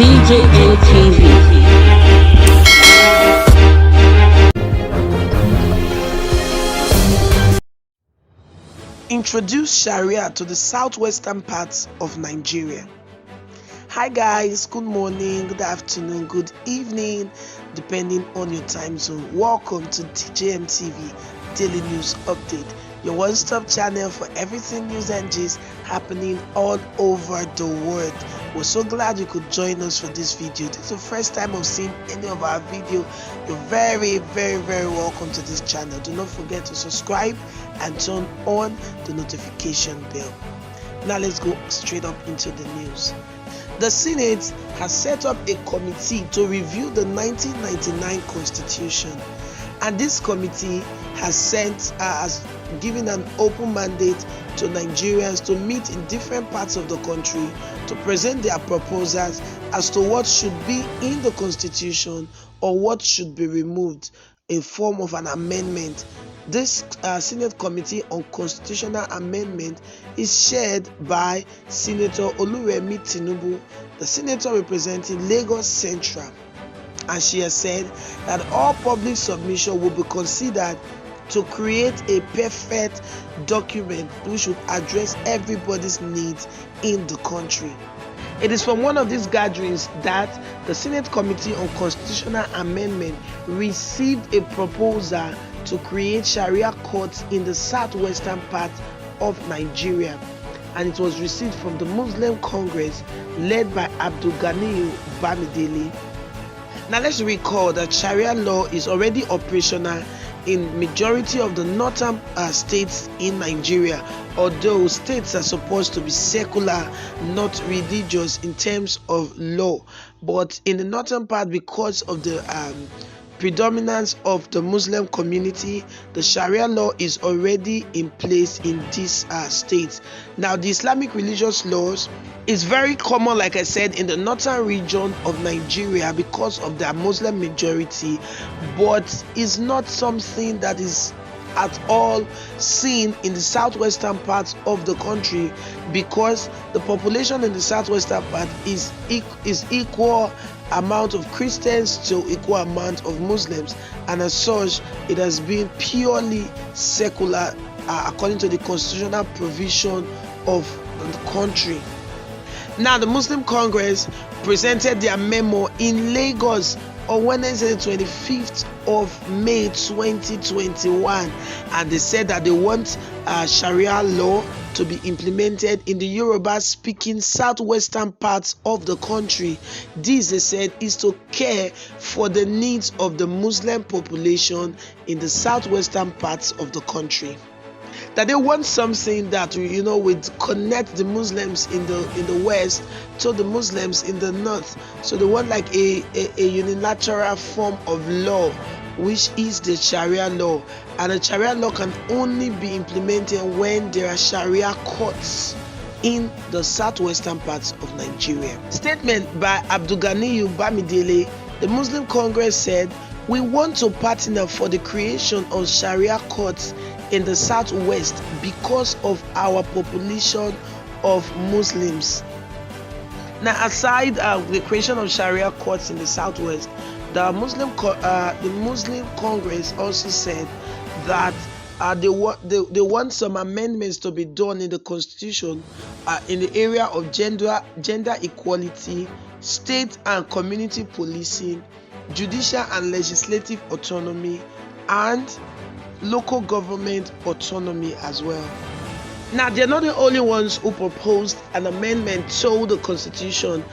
DJM TV. Introduce Sharia to the southwestern parts of Nigeria. Hi guys, good morning, good afternoon, good evening, depending on your time zone. Welcome to DJM TV Daily News Update, your one-stop channel for everything news and gist happening all over the world. We're so glad you could join us for this video. This is the first time of seeing any of our video. You're very welcome to this channel. Do not forget to subscribe and turn on the notification bell. Now let's go straight up into the news. The Senate has set up a committee to review the 1999 Constitution, and this committee has given an open mandate to Nigerians to meet in different parts of the country to present their proposals as to what should be in the Constitution or what should be removed in form of an amendment. This Senate Committee on Constitutional Amendment is chaired by Senator Oluremi Tinubu, the senator representing Lagos Central, and she has said that all public submission will be considered to create a perfect document which should address everybody's needs in the country. It is from one of these gatherings that the Senate Committee on Constitutional Amendment received a proposal to create Sharia courts in the southwestern part of Nigeria, and it was received from the Muslim Congress led by Abdul Ghani Bamidele. Now let's recall that Sharia law is already operational in majority of the northern states in Nigeria, although states are supposed to be secular, not religious in terms of law. But in the northern part, because of the predominance of the Muslim community, the Sharia law is already in place in these states. Now, the Islamic religious laws is very common, like I said, in the northern region of Nigeria because of their Muslim majority, but is not something that is at all seen in the southwestern parts of the country, because the population in the southwestern part is equal amount of Christians to equal amount of Muslims, and as such it has been purely secular according to the constitutional provision of the country. Now, the Muslim Congress presented their memo in Lagos on Wednesday, 25th of May 2021, and they said that they want Sharia law to be implemented in the Yoruba-speaking southwestern parts of the country. This, they said, is to care for the needs of the Muslim population in the southwestern parts of the country. That they want something that would connect the Muslims in the west to the Muslims in the north. So they want like a unilateral form of law, which is the Sharia law, and the Sharia law can only be implemented when there are Sharia courts in the southwestern parts of Nigeria. Statement by Abdul Ghani Bamidele. The Muslim Congress said, "We want to partner for the creation of Sharia courts in the southwest because of our population of Muslims." Now, aside the creation of Sharia courts in the southwest, the Muslim Congress also said that they want some amendments to be done in the Constitution in the area of gender equality, state and community policing, judicial and legislative autonomy, and local government autonomy as well. Now, they're not the only ones who proposed an amendment to the Constitution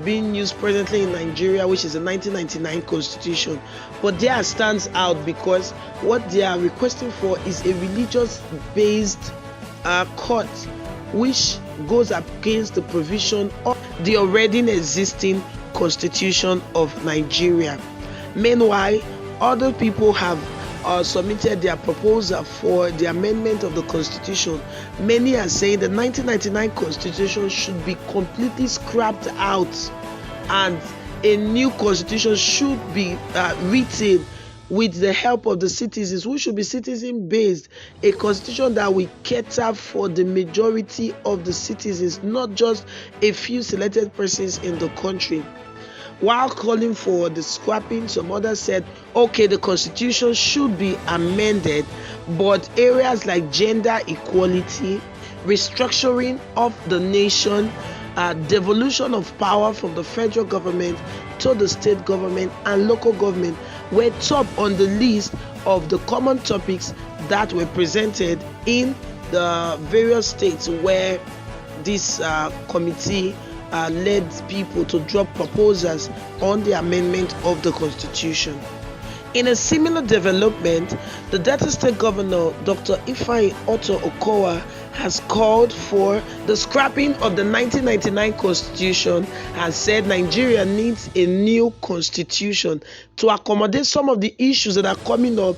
being used presently in Nigeria, which is the 1999 Constitution. But theirs stands out because what they are requesting for is a religious-based court, which goes against the provision of the already existing Constitution of Nigeria. Meanwhile, other people have submitted their proposal for the amendment of the Constitution. Many are saying the 1999 Constitution should be completely scrapped out and a new Constitution should be written with the help of the citizens, which should be citizen-based, a constitution that will cater for the majority of the citizens, not just a few selected persons in the country. While calling for the scrapping, some others said, okay, the constitution should be amended, but areas like gender equality, restructuring of the nation, devolution of power from the federal government to the state government and local government were top on the list of the common topics that were presented in the various states where this committee led people to drop proposals on the amendment of the constitution. In a similar development, the Delta State Governor, Dr. Ifeanyi Otto Okowa, has called for the scrapping of the 1999 Constitution and said Nigeria needs a new constitution to accommodate some of the issues that are coming up,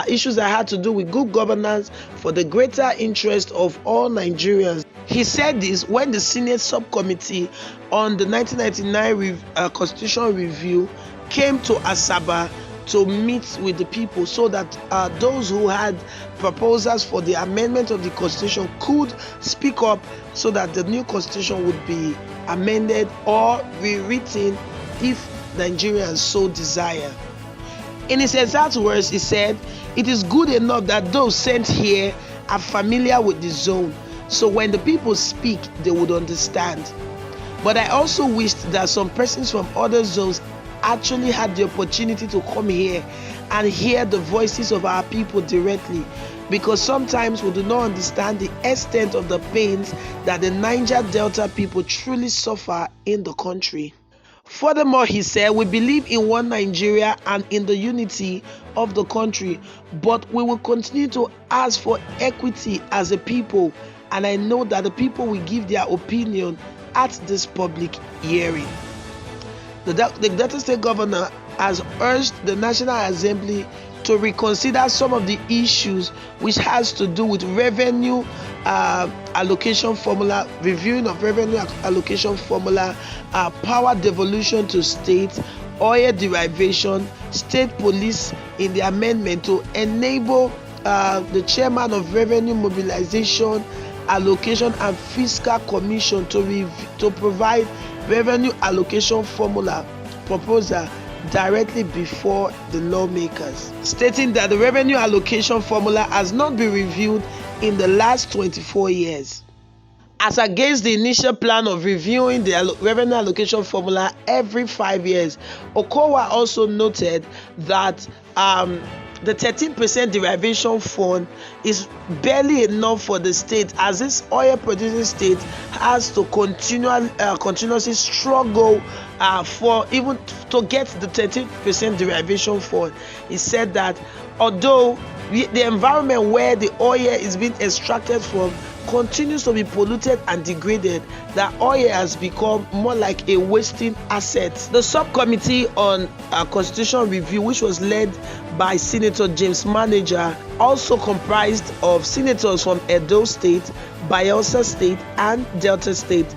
issues that had to do with good governance for the greater interest of all Nigerians. He said this when the Senate subcommittee on the 1999 Constitution review came to Asaba to meet with the people so that those who had proposals for the amendment of the constitution could speak up so that the new constitution would be amended or rewritten if Nigerians so desire. In his exact words, he said, "It is good enough that those sent here are familiar with the zone, so when the people speak, they would understand. But I also wished that some persons from other zones actually had the opportunity to come here and hear the voices of our people directly, because sometimes we do not understand the extent of the pains that the Niger Delta people truly suffer in the country." Furthermore, he said, "We believe in one Nigeria and in the unity of the country, but we will continue to ask for equity as a people, and I know that the people will give their opinion at this public hearing." The Delta State Governor has urged the National Assembly to reconsider some of the issues which has to do with revenue allocation formula, reviewing of revenue allocation formula, power devolution to states, oil derivation, state police in the amendment to enable the chairman of Revenue Mobilization, Allocation and Fiscal Commission to provide revenue allocation formula proposal directly before the lawmakers, stating that the revenue allocation formula has not been reviewed in the last 24 years. As against the initial plan of reviewing the revenue allocation formula every 5 years, Okowa also noted that the 13% derivation fund is barely enough for the state, as this oil producing state has to continuously struggle for even to get the 13% derivation fund. He said that although the environment where the oil is being extracted from continues to be polluted and degraded, that oil has become more like a wasting asset. The subcommittee on constitutional review, which was led by Senator James Manager, also comprised of senators from Edo State, Bayelsa State and Delta State.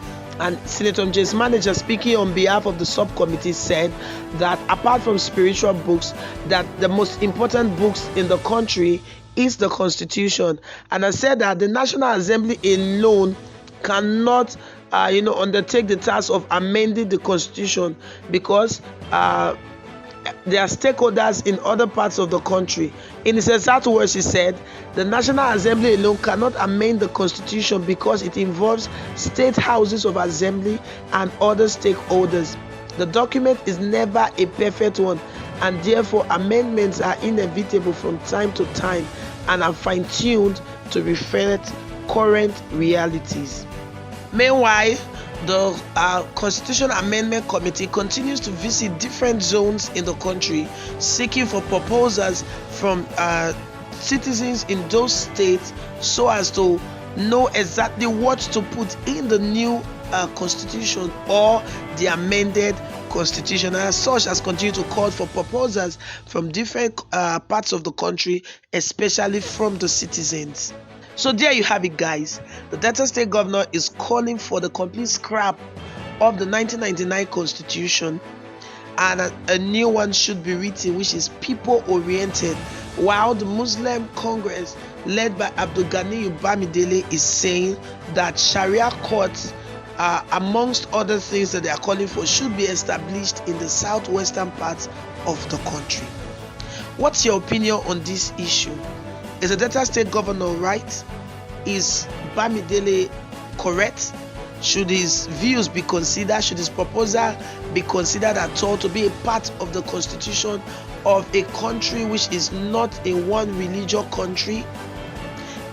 And Senator James Manager, speaking on behalf of the subcommittee, said that apart from spiritual books, that the most important books in the country is the Constitution, and I said that the National Assembly alone cannot undertake the task of amending the Constitution, because there are stakeholders in other parts of the country. In his exact words, he said, "The National Assembly alone cannot amend the Constitution because it involves state houses of assembly and other stakeholders. The document is never a perfect one, and therefore amendments are inevitable from time to time and are fine-tuned to reflect current realities." Meanwhile, the Constitution Amendment Committee continues to visit different zones in the country, seeking for proposals from citizens in those states so as to know exactly what to put in the new constitution or the amended constitution, and as such has continued to call for proposals from different parts of the country, especially from the citizens. So there you have it, guys. The Delta State Governor is calling for the complete scrap of the 1999 Constitution, and a new one should be written, which is people oriented, while the Muslim Congress led by Abdul Ghani Bamidele is saying that Sharia courts, amongst other things that they are calling for, should be established in the southwestern parts of the country. What's your opinion on this issue? Is the Delta State governor right? Is Bamidele correct? Should his views be considered? Should his proposal be considered at all to be a part of the constitution of a country which is not a one religious country?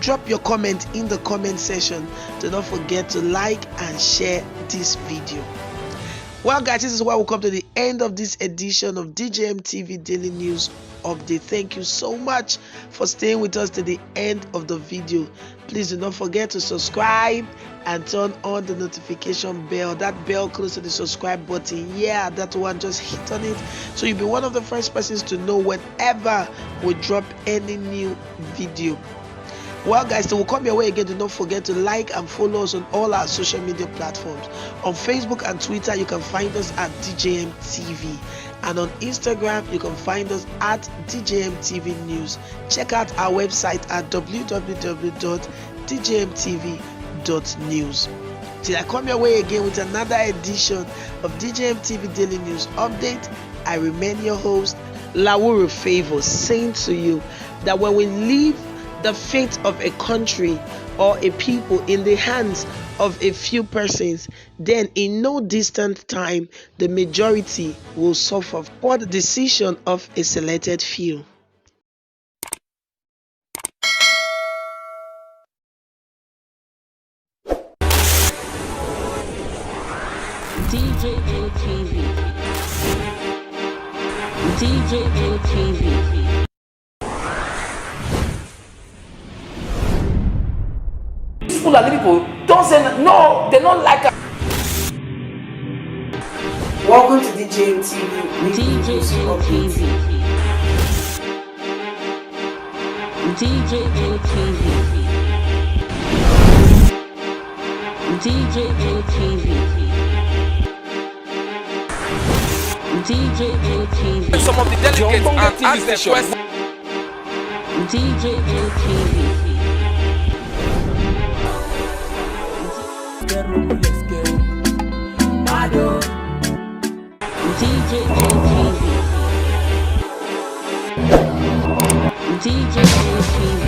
Drop your comment in the comment section. Do not forget to like and share this video. Well guys, this is where we come to the end of this edition of DJM TV Daily News Update. Thank you so much for staying with us to the end of the video. Please do not forget to subscribe and turn on the notification bell. That bell close to the subscribe button. Yeah, that one, just hit on it so you'll be one of the first persons to know whenever we drop any new video. Well guys, so we'll come your way again. Do not forget to like and follow us on all our social media platforms. On Facebook and Twitter, you can find us at DJM TV. And on Instagram, you can find us at DJM TV News. Check out our website at www.djmtv.news. Till I come your way again with another edition of DJM TV Daily News Update, I remain your host, Lawuru Favor, saying to you that when we leave the fate of a country or a people in the hands of a few persons, then in no distant time the majority will suffer for the decision of a selected few. DJM TV. DJM TV. People don't say no, they don't like it. Welcome to DJM TV. DJM TV. DJM TV. DJM TV. DJM TV. Some of the delegates and ask them questions. DJM TV. DJM TV. DJM TV.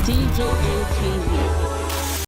DJM TV.